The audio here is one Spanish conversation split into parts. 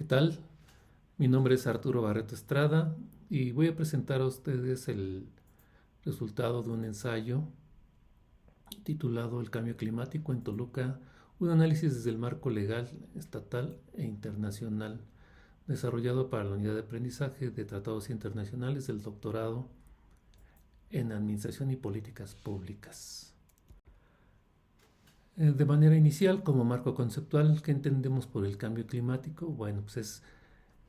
¿Qué tal? Mi nombre es Arturo Barreto Estrada y voy a presentar a ustedes el resultado de un ensayo titulado El cambio climático en Toluca, un análisis desde el marco legal, estatal e internacional, desarrollado para la unidad de aprendizaje de tratados internacionales del doctorado en Administración y Políticas Públicas. De manera inicial, como marco conceptual, ¿qué entendemos por el cambio climático? Bueno, pues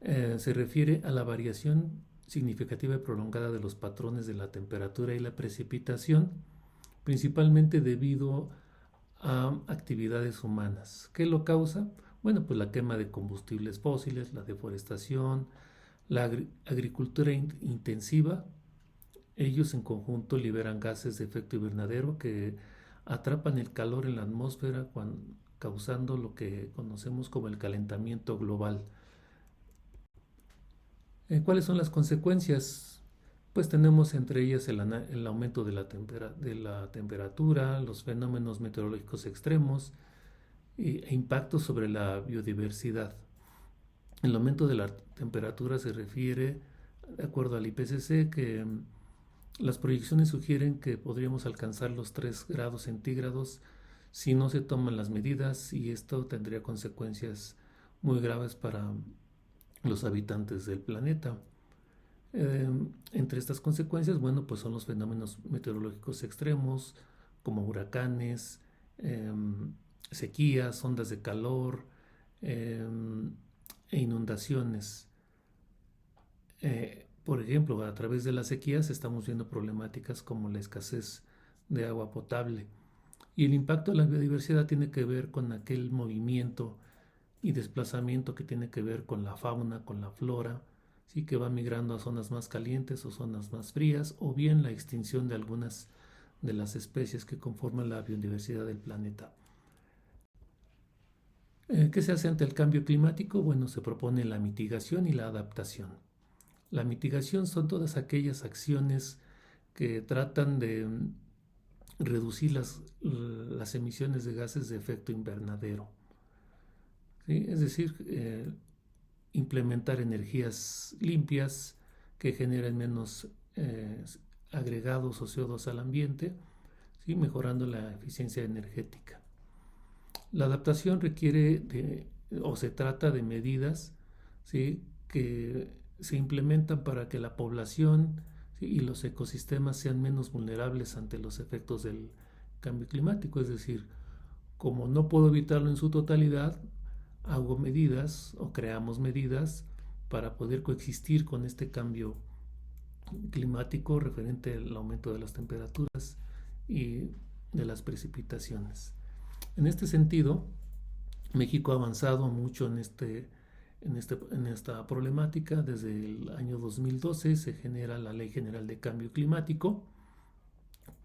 se refiere a la variación significativa y prolongada de los patrones de la temperatura y la precipitación, principalmente debido a actividades humanas. ¿Qué lo causa? Bueno, pues la quema de combustibles fósiles, la deforestación, la agricultura intensiva. Ellos en conjunto liberan gases de efecto invernadero que atrapan el calor en la atmósfera, causando lo que conocemos como el calentamiento global. ¿Cuáles son las consecuencias? Pues tenemos entre ellas el aumento de la temperatura, los fenómenos meteorológicos extremos e impactos sobre la biodiversidad. El aumento de la temperatura se refiere, de acuerdo al IPCC, que las proyecciones sugieren que podríamos alcanzar los 3 grados centígrados si no se toman las medidas, y esto tendría consecuencias muy graves para los habitantes del planeta. Entre estas consecuencias, bueno, pues son los fenómenos meteorológicos extremos, como huracanes, sequías, ondas de calor e inundaciones. Por ejemplo, a través de las sequías estamos viendo problemáticas como la escasez de agua potable. Y el impacto de la biodiversidad tiene que ver con aquel movimiento y desplazamiento que tiene que ver con la fauna, con la flora, ¿sí? Que va migrando a zonas más calientes o zonas más frías, o bien la extinción de algunas de las especies que conforman la biodiversidad del planeta. ¿Qué se hace ante el cambio climático? Bueno, se propone la mitigación y la adaptación. La mitigación son todas aquellas acciones que tratan de reducir las emisiones de gases de efecto invernadero. ¿Sí? Es decir, implementar energías limpias que generen menos agregados o CO2 al ambiente, ¿sí? Mejorando la eficiencia energética. La adaptación se trata de medidas, ¿sí? Que se implementan para que la población, ¿sí? y los ecosistemas sean menos vulnerables ante los efectos del cambio climático. Es decir, como no puedo evitarlo en su totalidad, hago medidas o creamos medidas para poder coexistir con este cambio climático referente al aumento de las temperaturas y de las precipitaciones. En este sentido, México ha avanzado mucho en esta problemática. Desde el año 2012 se genera la Ley General de Cambio Climático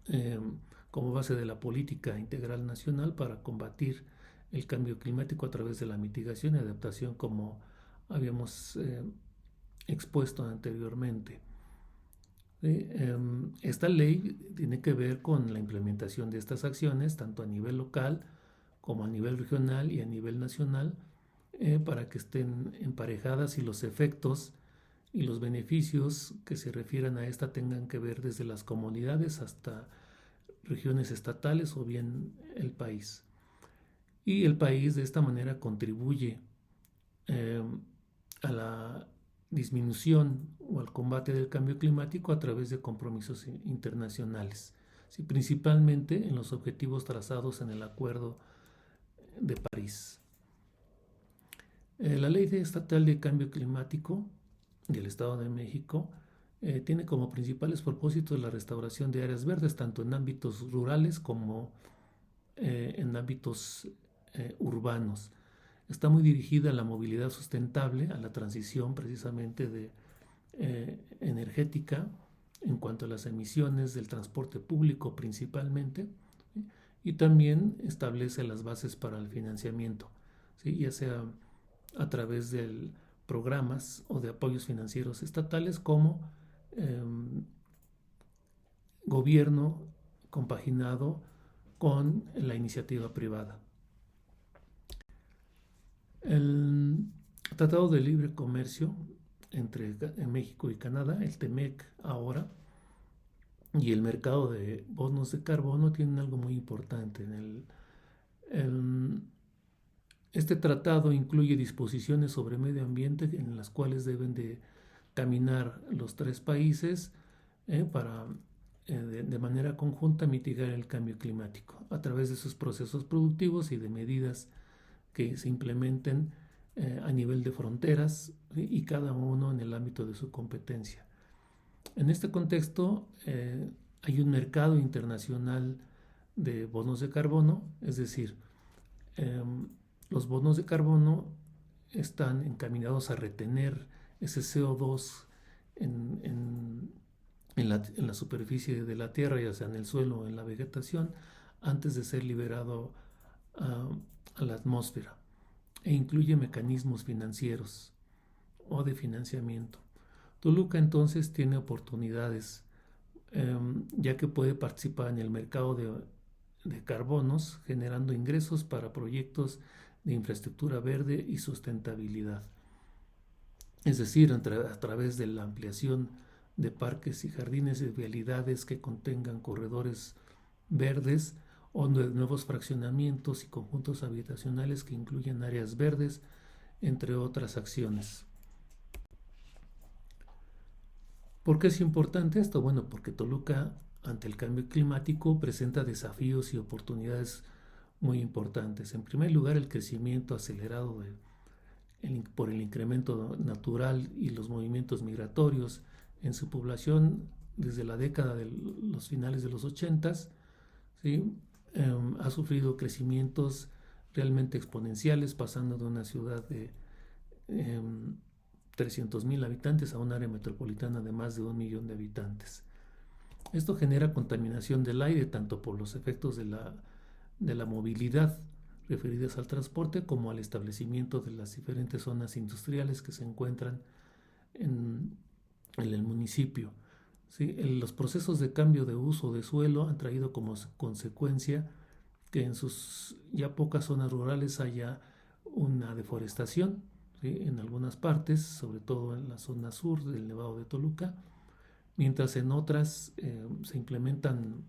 eh, como base de la política integral nacional para combatir el cambio climático a través de la mitigación y adaptación, como habíamos expuesto anteriormente. Esta ley tiene que ver con la implementación de estas acciones tanto a nivel local como a nivel regional y a nivel nacional, para que estén emparejadas y los efectos y los beneficios que se refieran a esta tengan que ver desde las comunidades hasta regiones estatales o bien el país. Y el país de esta manera contribuye a la disminución o al combate del cambio climático a través de compromisos internacionales, ¿sí? Principalmente en los objetivos trazados en el Acuerdo de París. La Ley Estatal de Cambio Climático del Estado de México tiene como principales propósitos la restauración de áreas verdes, tanto en ámbitos rurales como en ámbitos urbanos. Está muy dirigida a la movilidad sustentable, a la transición precisamente energética en cuanto a las emisiones del transporte público principalmente, ¿sí? Y también establece las bases para el financiamiento, ¿sí? Ya sea a través de programas o de apoyos financieros estatales como gobierno compaginado con la iniciativa privada. Tratado de Libre Comercio entre México y Canadá, el TEMEC ahora, y el mercado de bonos de carbono tienen algo muy importante. Este tratado incluye disposiciones sobre medio ambiente en las cuales deben de caminar los tres países para de manera conjunta mitigar el cambio climático a través de sus procesos productivos y de medidas que se implementen a nivel de fronteras y cada uno en el ámbito de su competencia. En este contexto hay un mercado internacional de bonos de carbono, es decir, los bonos de carbono están encaminados a retener ese CO2 en la superficie de la Tierra, ya sea en el suelo o en la vegetación, antes de ser liberado a la atmósfera, e incluye mecanismos financieros o de financiamiento. Toluca entonces tiene oportunidades, ya que puede participar en el mercado de carbonos, generando ingresos para proyectos de infraestructura verde y sustentabilidad. Es decir, a través de la ampliación de parques y jardines y vialidades que contengan corredores verdes o de nuevos fraccionamientos y conjuntos habitacionales que incluyan áreas verdes, entre otras acciones. ¿Por qué es importante esto? Bueno, porque Toluca, ante el cambio climático, presenta desafíos y oportunidades muy importantes. En primer lugar, el crecimiento acelerado por el incremento natural y los movimientos migratorios en su población desde la década de los finales de los 80s, ¿sí? Ha sufrido crecimientos realmente exponenciales, pasando de una ciudad de 300,000 habitantes a un área metropolitana de más de 1 millón de habitantes. Esto genera contaminación del aire tanto por los efectos de la movilidad referidas al transporte como al establecimiento de las diferentes zonas industriales que se encuentran en el municipio. ¿Sí? Los procesos de cambio de uso de suelo han traído como consecuencia que en sus ya pocas zonas rurales haya una deforestación, ¿sí? En algunas partes, sobre todo en la zona sur del Nevado de Toluca, mientras en otras se implementan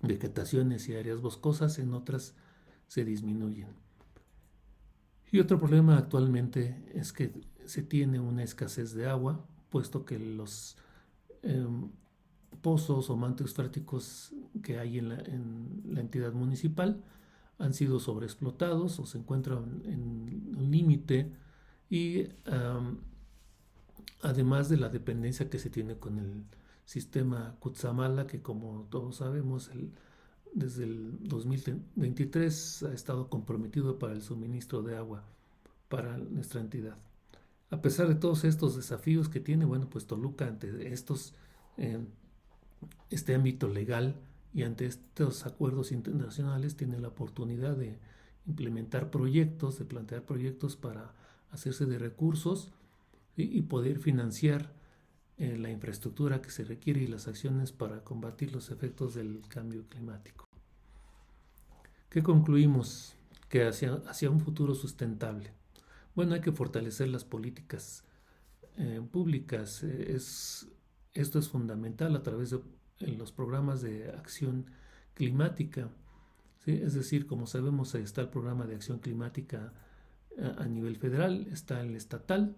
vegetaciones y áreas boscosas, en otras se disminuyen. Y otro problema actualmente es que se tiene una escasez de agua, puesto que los pozos o mantos freáticos que hay en la entidad municipal han sido sobreexplotados o se encuentran en un límite, y además de la dependencia que se tiene con el sistema Cutzamala, que como todos sabemos desde el 2023 ha estado comprometido para el suministro de agua para nuestra entidad. A pesar de todos estos desafíos que tiene, bueno, pues Toluca ante este ámbito legal y ante estos acuerdos internacionales tiene la oportunidad de implementar proyectos, de plantear proyectos para hacerse de recursos y poder financiar la infraestructura que se requiere y las acciones para combatir los efectos del cambio climático. ¿Qué concluimos? Que hacia un futuro sustentable. Bueno, hay que fortalecer las políticas públicas. Esto es fundamental a través de los programas de acción climática, ¿sí? Es decir, como sabemos, está el programa de acción climática a nivel federal, está el estatal,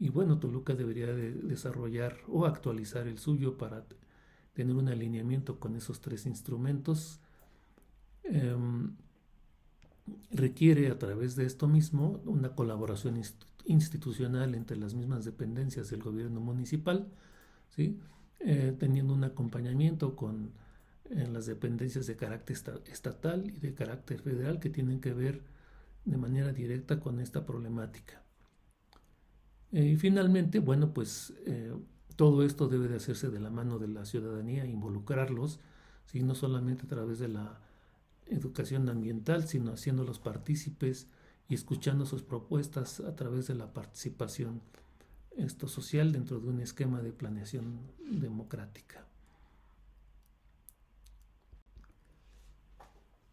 y bueno, Toluca debería de desarrollar o actualizar el suyo para tener un alineamiento con esos tres instrumentos. Requiere a través de esto mismo una colaboración institucional entre las mismas dependencias del gobierno municipal, ¿sí? Teniendo un acompañamiento con las dependencias de carácter estatal y de carácter federal que tienen que ver de manera directa con esta problemática. Y finalmente, bueno, pues todo esto debe de hacerse de la mano de la ciudadanía, involucrarlos, ¿sí? No solamente a través de la educación ambiental, sino haciéndolos partícipes y escuchando sus propuestas a través de la participación social dentro de un esquema de planeación democrática.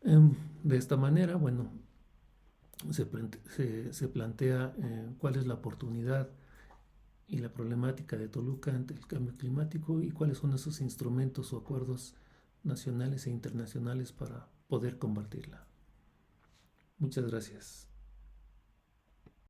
De esta manera, bueno, se plantea cuál es la oportunidad y la problemática de Toluca ante el cambio climático y cuáles son esos instrumentos o acuerdos nacionales e internacionales para poder combatirla. Muchas gracias.